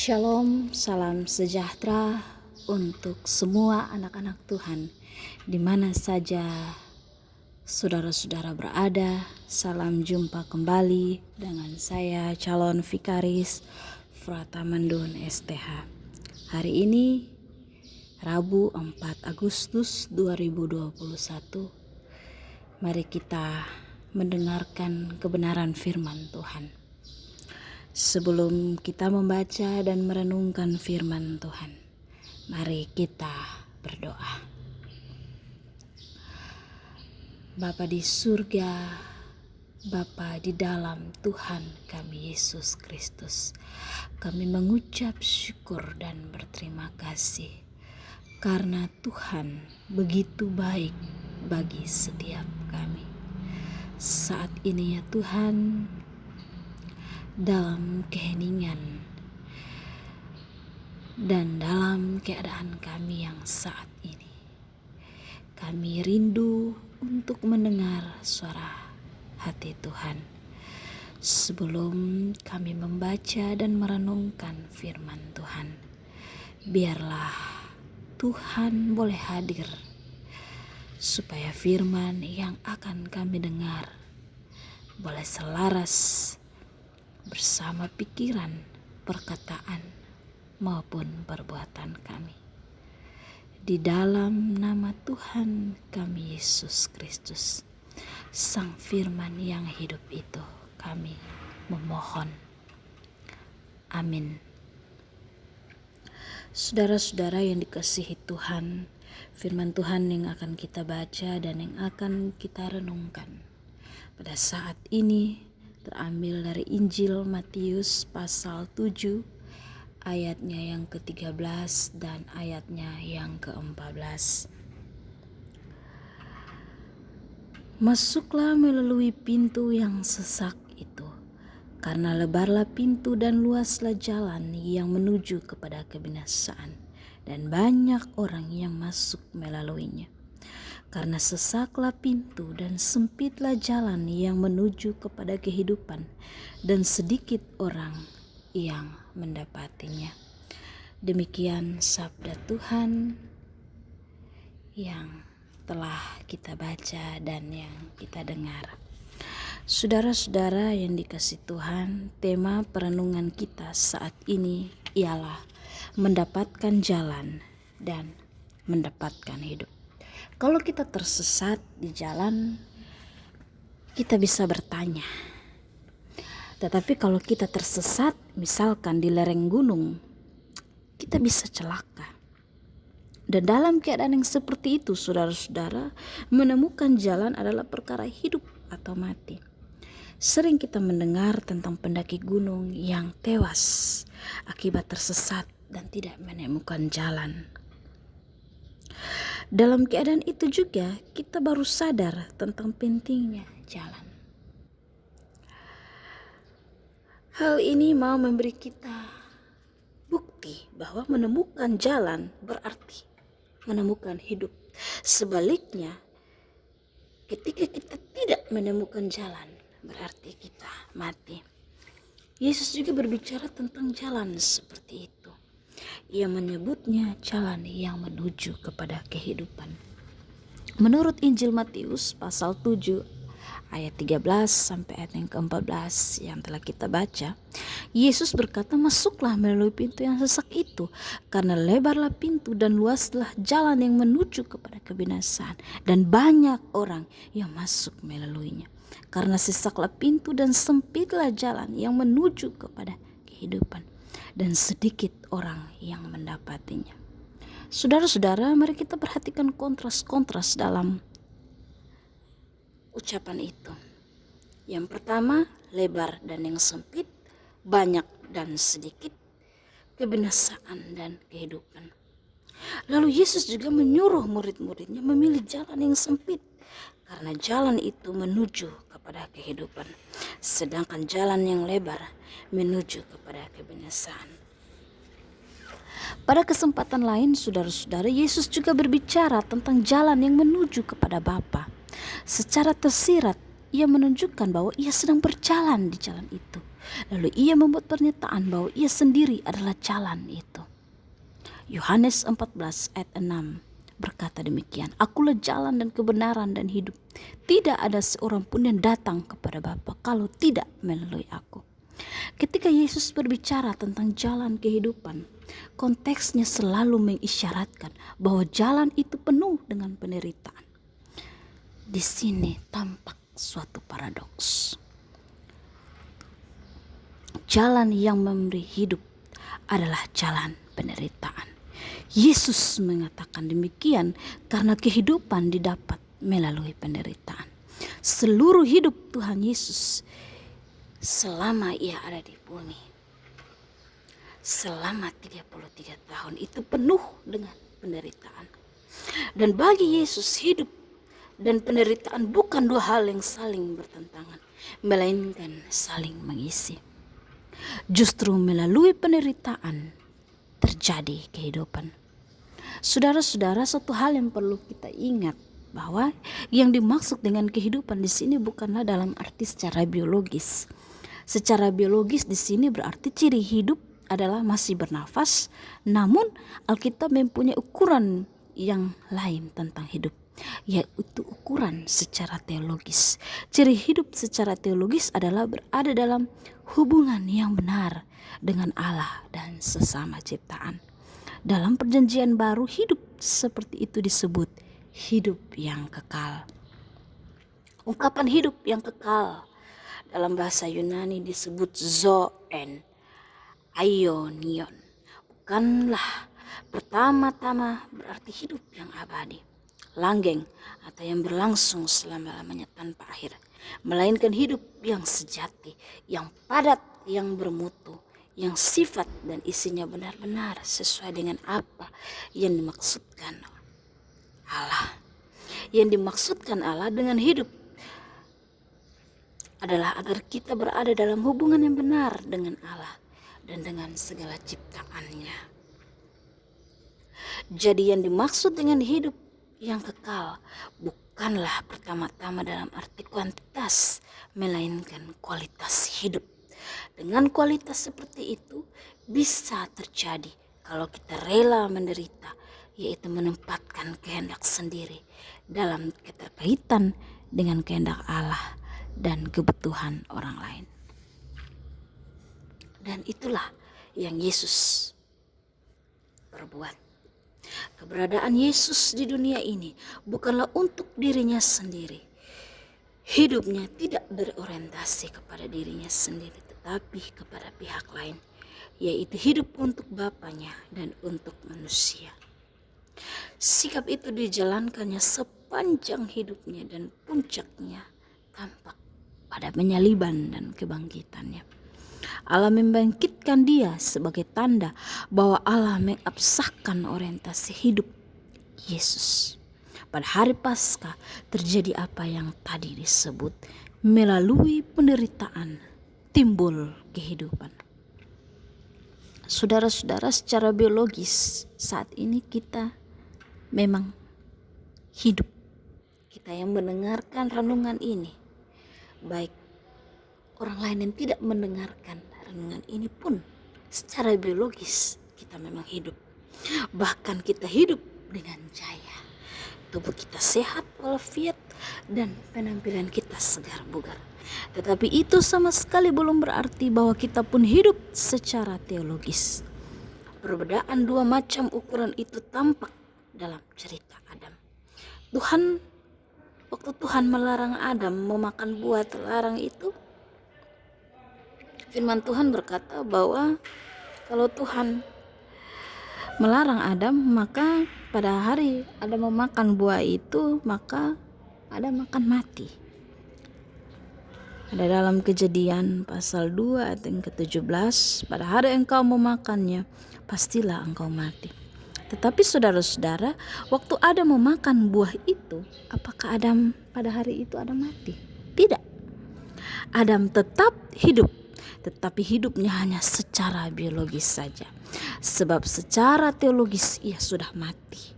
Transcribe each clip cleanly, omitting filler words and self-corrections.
Shalom, salam sejahtera untuk semua anak-anak Tuhan di mana saja saudara-saudara berada. Salam jumpa kembali dengan saya calon vikaris Frata Mendun STH. Hari ini Rabu 4 Agustus 2021. Mari kita mendengarkan kebenaran firman Tuhan. Sebelum kita membaca dan merenungkan firman Tuhan, mari kita berdoa. Bapa di surga, Bapa di dalam Tuhan kami Yesus Kristus, kami mengucap syukur dan berterima kasih karena Tuhan begitu baik bagi setiap kami. Saat ini ya Tuhan, dalam keheningan dan dalam keadaan kami yang saat ini, kami rindu untuk mendengar suara hati Tuhan. Sebelum kami membaca dan merenungkan firman Tuhan, biarlah Tuhan boleh hadir supaya firman yang akan kami dengar boleh selaras bersama pikiran, perkataan, maupun perbuatan kami. Di dalam nama Tuhan kami Yesus Kristus, Sang Firman yang hidup itu, kami memohon. Amin. Saudara-saudara yang dikasihi Tuhan, firman Tuhan yang akan kita baca dan yang akan kita renungkan pada saat ini terambil dari Injil Matius pasal 7 ayatnya yang ke-13 dan ayatnya yang ke-14. Masuklah melalui pintu yang sesak itu, karena lebarlah pintu dan luaslah jalan yang menuju kepada kebinasaan, dan banyak orang yang masuk melaluinya. Karena sesaklah pintu dan sempitlah jalan yang menuju kepada kehidupan, dan sedikit orang yang mendapatinya. Demikian sabda Tuhan yang telah kita baca dan yang kita dengar. Saudara-saudara yang dikasihi Tuhan, tema perenungan kita saat ini ialah mendapatkan jalan dan mendapatkan hidup. Kalau kita tersesat di jalan, kita bisa bertanya. Tetapi kalau kita tersesat, misalkan di lereng gunung, kita bisa celaka. Dan dalam keadaan yang seperti itu, saudara-saudara, menemukan jalan adalah perkara hidup atau mati. Sering kita mendengar tentang pendaki gunung yang tewas akibat tersesat dan tidak menemukan jalan. Dalam keadaan itu juga kita baru sadar tentang pentingnya jalan. Hal ini mau memberi kita bukti bahwa menemukan jalan berarti menemukan hidup. Sebaliknya, ketika kita tidak menemukan jalan berarti kita mati. Yesus juga berbicara tentang jalan seperti itu. Ia menyebutnya jalan yang menuju kepada kehidupan. Menurut Injil Matius pasal 7 ayat 13 sampai ayat yang ke-14 yang telah kita baca, Yesus berkata, masuklah melalui pintu yang sesak itu, karena lebarlah pintu dan luaslah jalan yang menuju kepada kebinasaan, dan banyak orang yang masuk melaluinya. Karena sesaklah pintu dan sempitlah jalan yang menuju kepada kehidupan, dan sedikit orang yang mendapatinya. Saudara-saudara, mari kita perhatikan kontras-kontras dalam ucapan itu. Yang pertama, lebar dan yang sempit, banyak dan sedikit, kebinasaan dan kehidupan. Lalu Yesus juga menyuruh murid-muridnya memilih jalan yang sempit, karena jalan itu menuju kepada kehidupan, sedangkan jalan yang lebar menuju kepada kebinasaan. Pada kesempatan lain, saudara-saudara, Yesus juga berbicara tentang jalan yang menuju kepada Bapa. Secara tersirat, ia menunjukkan bahwa ia sedang berjalan di jalan itu. Lalu ia membuat pernyataan bahwa ia sendiri adalah jalan itu. Yohanes 14 ayat 6 berkata demikian, "Akulah jalan dan kebenaran dan hidup. Tidak ada seorang pun yang datang kepada Bapa kalau tidak melalui aku." Ketika Yesus berbicara tentang jalan kehidupan, konteksnya selalu mengisyaratkan bahwa jalan itu penuh dengan penderitaan. Di sini tampak suatu paradoks. Jalan yang memberi hidup adalah jalan penderitaan. Yesus mengatakan demikian karena kehidupan didapat melalui penderitaan. Seluruh hidup Tuhan Yesus selama ia ada di bumi, selama 33 tahun itu penuh dengan penderitaan. Dan bagi Yesus, hidup dan penderitaan bukan dua hal yang saling bertentangan, melainkan saling mengisi. Justru melalui penderitaan terjadi kehidupan. Saudara-saudara, satu hal yang perlu kita ingat bahwa yang dimaksud dengan kehidupan di sini bukanlah dalam arti secara biologis. Secara biologis di sini berarti ciri hidup adalah masih bernafas, namun Alkitab mempunyai ukuran yang lain tentang hidup, yaitu ukuran secara teologis. Ciri hidup secara teologis adalah berada dalam hubungan yang benar dengan Allah dan sesama ciptaan. Dalam perjanjian baru, hidup seperti itu disebut hidup yang kekal. Ungkapan hidup yang kekal dalam bahasa Yunani disebut zoen, aionion. Bukanlah pertama-tama berarti hidup yang abadi, langgeng atau yang berlangsung selama-lamanya tanpa akhir, melainkan hidup yang sejati, yang padat, yang bermutu, yang sifat dan isinya benar-benar sesuai dengan apa yang dimaksudkan Allah. Yang dimaksudkan Allah dengan hidup adalah agar kita berada dalam hubungan yang benar dengan Allah dan dengan segala ciptaannya. Jadi yang dimaksud dengan hidup yang kekal bukanlah pertama-tama dalam arti kuantitas, melainkan kualitas hidup. Dengan kualitas seperti itu bisa terjadi kalau kita rela menderita, yaitu menempatkan kehendak sendiri dalam keterkaitan dengan kehendak Allah dan kebutuhan orang lain. Dan itulah yang Yesus perbuat. Keberadaan Yesus di dunia ini bukanlah untuk dirinya sendiri. Hidupnya tidak berorientasi kepada dirinya sendiri, tetapi kepada pihak lain, yaitu hidup untuk Bapaknya dan untuk manusia. Sikap itu dijalankannya sepanjang hidupnya dan puncaknya tampak pada penyaliban dan kebangkitannya. Allah membangkitkan dia sebagai tanda bahwa Allah mengabsahkan orientasi hidup Yesus. Pada hari Paskah terjadi apa yang tadi disebut, melalui penderitaan timbul kehidupan. Saudara-saudara, secara biologis saat ini kita memang hidup. Kita yang mendengarkan renungan ini, baik orang lain yang tidak mendengarkan renungan ini pun, secara biologis kita memang hidup. Bahkan kita hidup dengan jaya. Tubuh kita sehat walafiat dan penampilan kita segar bugar. Tetapi itu sama sekali belum berarti bahwa kita pun hidup secara teologis. Perbedaan dua macam ukuran itu tampak dalam cerita Adam. Waktu Tuhan melarang Adam memakan buah terlarang itu, firman Tuhan berkata bahwa kalau Tuhan melarang Adam, maka pada hari Adam memakan buah itu, maka Adam akan mati. Ada dalam Kejadian pasal 2 ayat yang ke-17, pada hari engkau memakannya, pastilah engkau mati. Tetapi saudara-saudara, waktu Adam memakan buah itu, apakah Adam pada hari itu Adam mati? Tidak. Adam tetap hidup, tetapi hidupnya hanya secara biologis saja. Sebab secara teologis ia sudah mati.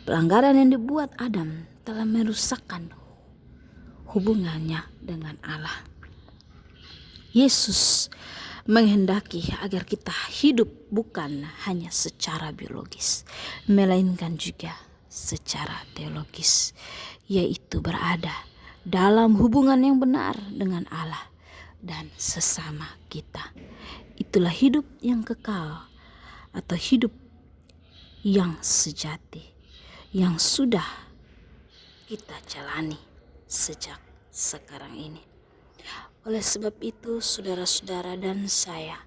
Pelanggaran yang dibuat Adam telah merusakkan hubungannya dengan Allah. Yesus menghendaki agar kita hidup bukan hanya secara biologis, melainkan juga secara teologis, yaitu berada dalam hubungan yang benar dengan Allah dan sesama kita. Itulah hidup yang kekal atau hidup yang sejati yang sudah kita jalani sejak sekarang ini. Oleh sebab itu, saudara-saudara dan saya,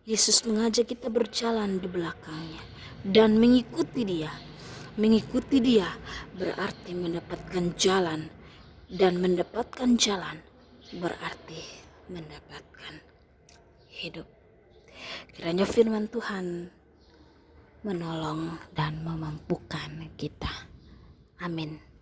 Yesus mengajak kita berjalan di belakangnya dan mengikuti Dia. Mengikuti Dia berarti mendapatkan jalan, dan mendapatkan jalan berarti mendapatkan hidup. Kiranya firman Tuhan menolong dan memampukan kita. Amin.